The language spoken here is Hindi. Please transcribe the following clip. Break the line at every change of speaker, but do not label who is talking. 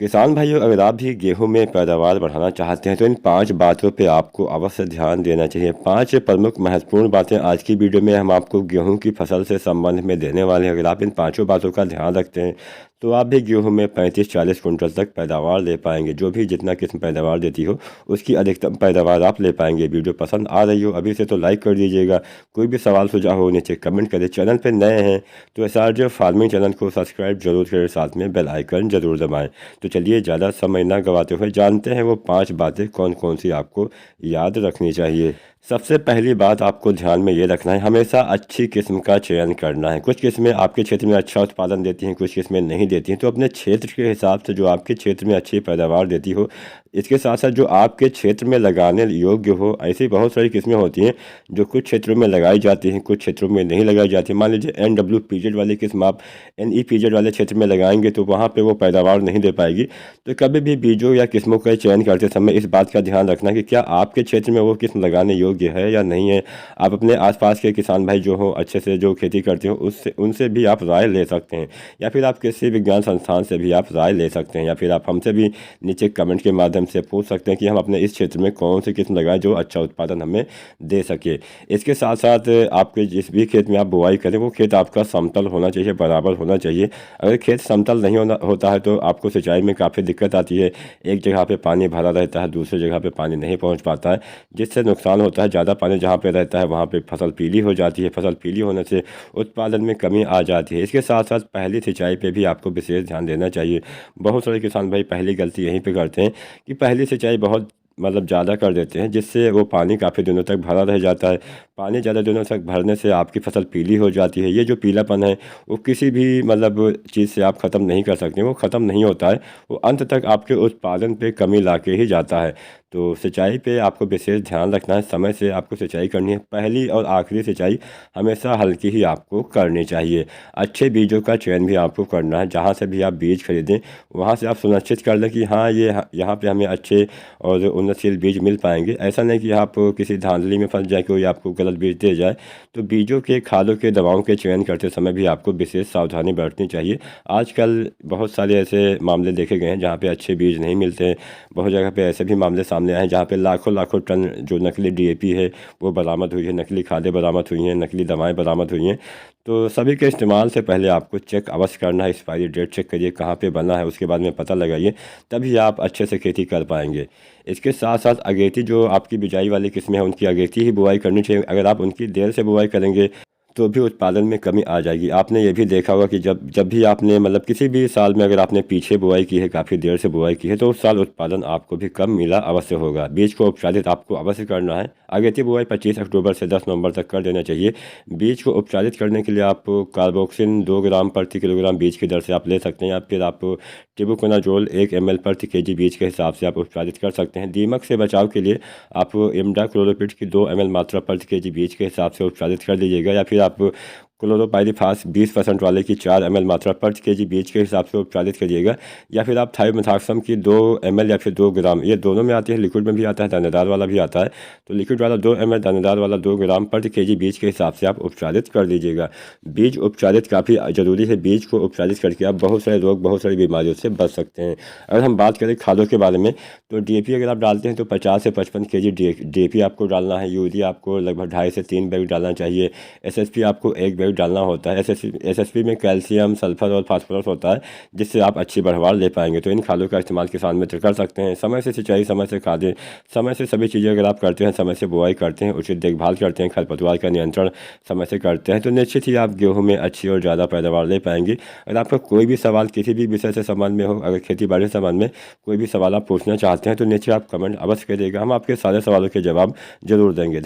किसान भाइयों, अगर आप भी गेहूं में पैदावार बढ़ाना चाहते हैं तो इन 5 बातों पे आपको अवश्य ध्यान देना चाहिए। 5 प्रमुख महत्वपूर्ण बातें आज की वीडियो में हम आपको गेहूं की फसल से संबंध में देने वाले हैं। अगर आप इन पांचों बातों का ध्यान रखते हैं तो आप भी गेहूं में 35-40 कुंटल तक पैदावार ले पाएंगे। जो भी जितना किस्म पैदावार देती हो उसकी अधिकतम पैदावार आप ले पाएंगे। वीडियो पसंद आ रही हो अभी से तो लाइक कर दीजिएगा। कोई भी सवाल सुझाव हो नीचे कमेंट करें। चैनल पर नए हैं तो एसआरजे फार्मिंग चैनल को सब्सक्राइब जरूर करें, साथ में बेल आइकन जरूर दबाएं। तो चलिए ज़्यादा समय ना गवाते हुए जानते हैं वो 5 बातें कौन कौन सी आपको याद रखनी चाहिए। सबसे पहली बात आपको ध्यान में ये रखना है, हमेशा अच्छी किस्म का चयन करना है। कुछ किस्में आपके क्षेत्र में अच्छा उत्पादन देती हैं, कुछ किस्में नहीं देती हैं। तो अपने क्षेत्र के हिसाब से जो आपके क्षेत्र में अच्छी पैदावार देती हो, इसके साथ साथ जो आपके क्षेत्र में लगाने योग्य हो, ऐसी बहुत सारी किस्में होती हैं जो कुछ क्षेत्रों में लगाई जाती हैं, कुछ क्षेत्रों में नहीं लगाई जाती। मान लीजिए NWPZ वाली किस्म आप NEPZ वाले क्षेत्र में लगाएंगे तो वहाँ पे वो पैदावार नहीं दे पाएगी। तो कभी भी बीजों या किस्मों का चयन करते समय इस बात का ध्यान रखना कि क्या आपके क्षेत्र में वो किस्म लगाने योग्य है या नहीं है। आप अपने आसपास के किसान भाई जो हो, अच्छे से जो खेती करते हो, उससे उनसे भी आप राय ले सकते हैं, या फिर आप किसी विज्ञान संस्थान से भी आप राय ले सकते हैं, या फिर आप हमसे भी नीचे कमेंट के माध्यम से पूछ सकते हैं कि हम अपने इस क्षेत्र में कौन सी किस्म लगाएं जो अच्छा उत्पादन हमें दे सके। इसके साथ साथ आपके जिस भी खेत में आप बुआई करें वो खेत आपका समतल होना चाहिए, बराबर होना चाहिए। अगर खेत समतल नहीं होता है तो आपको सिंचाई में काफ़ी दिक्कत आती है। एक जगह पे पानी भरा रहता है, दूसरी जगह पे पानी नहीं पहुंच पाता है, जिससे नुकसान होता है। ज़्यादा पानी जहाँ पे रहता है वहाँ पे फसल पीली हो जाती है। फसल पीली होने से उत्पादन में कमी आ जाती है। इसके साथ साथ पहली सिंचाई पे भी आपको विशेष ध्यान देना चाहिए। बहुत सारे किसान भाई पहली गलती यहीं पे करते हैं कि पहली सिंचाई बहुत ज़्यादा कर देते हैं, जिससे वो पानी काफ़ी दिनों तक भरा रह जाता है। पानी ज़्यादा दिनों तक भरने से आपकी फसल पीली हो जाती है। ये जो पीलापन है वो किसी भी चीज़ से आप ख़त्म नहीं कर सकते, वो ख़त्म नहीं होता है, वो अंत तक आपके उत्पादन पे कमी ला के ही जाता है। तो सिंचाई पे आपको विशेष ध्यान रखना है, समय से आपको सिंचाई करनी है। पहली और आखिरी सिंचाई हमेशा हल्की ही आपको करनी चाहिए। अच्छे बीजों का चयन भी आपको करना है। जहाँ से भी आप बीज खरीदें वहाँ से आप सुनिश्चित कर लें कि हाँ ये यहाँ पे हमें अच्छे और उन्नतशील बीज मिल पाएंगे। ऐसा नहीं कि आप किसी धांधली में फंस जाए, कोई आपको गलत बीज दे जाए। तो बीजों के, खादों के, दवाओं के चयन करते समय भी आपको विशेष सावधानी बरतनी चाहिए। आजकल बहुत सारे ऐसे मामले देखे गए हैं जहाँ पे अच्छे बीज नहीं मिलते। बहुत जगह पे ऐसे भी मामले सामने आए हैं जहाँ पे लाखों लाखों टन जो नकली DAP है वो बरामद हुई है, नकली खादें बरामद हुई हैं, नकली दवाएं बरामद हुई हैं। तो सभी के इस्तेमाल से पहले आपको चेक अवश्य करना है। एक्सपायरी डेट चेक करिए कहाँ पे बना है, उसके बाद में पता लगाइए, तभी आप अच्छे से खेती कर पाएंगे। इसके साथ साथ अगेती जो आपकी बिजाई वाली किस्में हैं उनकी अगेती ही बुआई करनी चाहिए। अगर आप उनकी देर से बुआई करेंगे तो भी उत्पादन में कमी आ जाएगी। आपने ये भी देखा होगा कि जब भी आपने किसी भी साल में अगर आपने पीछे बुआई की है, काफ़ी देर से बुआई की है, तो उस साल उत्पादन आपको भी कम मिला अवश्य होगा। बीज को उपचारित आपको अवश्य करना है। अगेती बुआई 25 अक्टूबर से 10 नवंबर तक कर देना चाहिए। बीज को उपचारित करने के लिए आप कार्बोक्सिन 2 ग्राम प्रति किलोग्राम बीज की दर से आप ले सकते हैं, या फिर आप टिबुकोनाजोल 1 ml प्रति kg बीज के हिसाब से आप उपचारित कर सकते हैं। दीमक से बचाव के लिए आप इमिडाक्लोप्रिड की 2 ml मात्रा प्रति kg बीज के हिसाब से उपचारित कर लीजिएगा, या फिर आप क्लोरोपाइरीफास 20% वाले की 4 ml मात्रा प्रति kg बीज के हिसाब से उपचारित करिएगा, या फिर आप थायोमेथाक्सम की 2 ml या फिर 2 ग्राम, ये दोनों में आते हैं, लिक्विड में भी आता है, दानेदार वाला भी आता है। तो लिक्विड वाला 2 ml, दानेदार वाला 2 ग्राम प्रति kg बीज के हिसाब से आप उपचारित कर लीजिएगा। बीज उपचारित काफ़ी ज़रूरी है। बीज को उपचारित करके आप बहुत सारे रोग, बहुत सारी बीमारियों से बच सकते हैं। अगर हम बात करें खादों के बारे में तो DAP अगर आप डालते हैं तो 50 से 55 kg DAP आपको डालना है। यूरिया आपको लगभग 2.5 से 3 बैग डालना चाहिए। SSP आपको 1 बैग डालना होता है। SSP में कैल्शियम, सल्फर और फास्फोरस होता है, जिससे आप अच्छी बढ़वार ले पाएंगे। तो इन खादों का इस्तेमाल किसान मित्र कर सकते हैं। समय से सिंचाई, समय से खादें, समय से सभी चीज़ें अगर आप करते हैं, समय से बुआई करते हैं, उचित देखभाल करते हैं, खरपतवार का नियंत्रण समय से करते हैं, तो निश्चित ही आप गेहूँ में अच्छी और ज़्यादा पैदावार ले पाएंगे। अगर आपका कोई भी सवाल किसी भी विषय से संबंध में हो, अगर खेती बाड़ी से संबंध में कोई भी सवाल आप पूछना चाहते हैं तो नीचे आप कमेंट अवश्य करिएगा, हम आपके सारे सवालों के जवाब जरूर देंगे।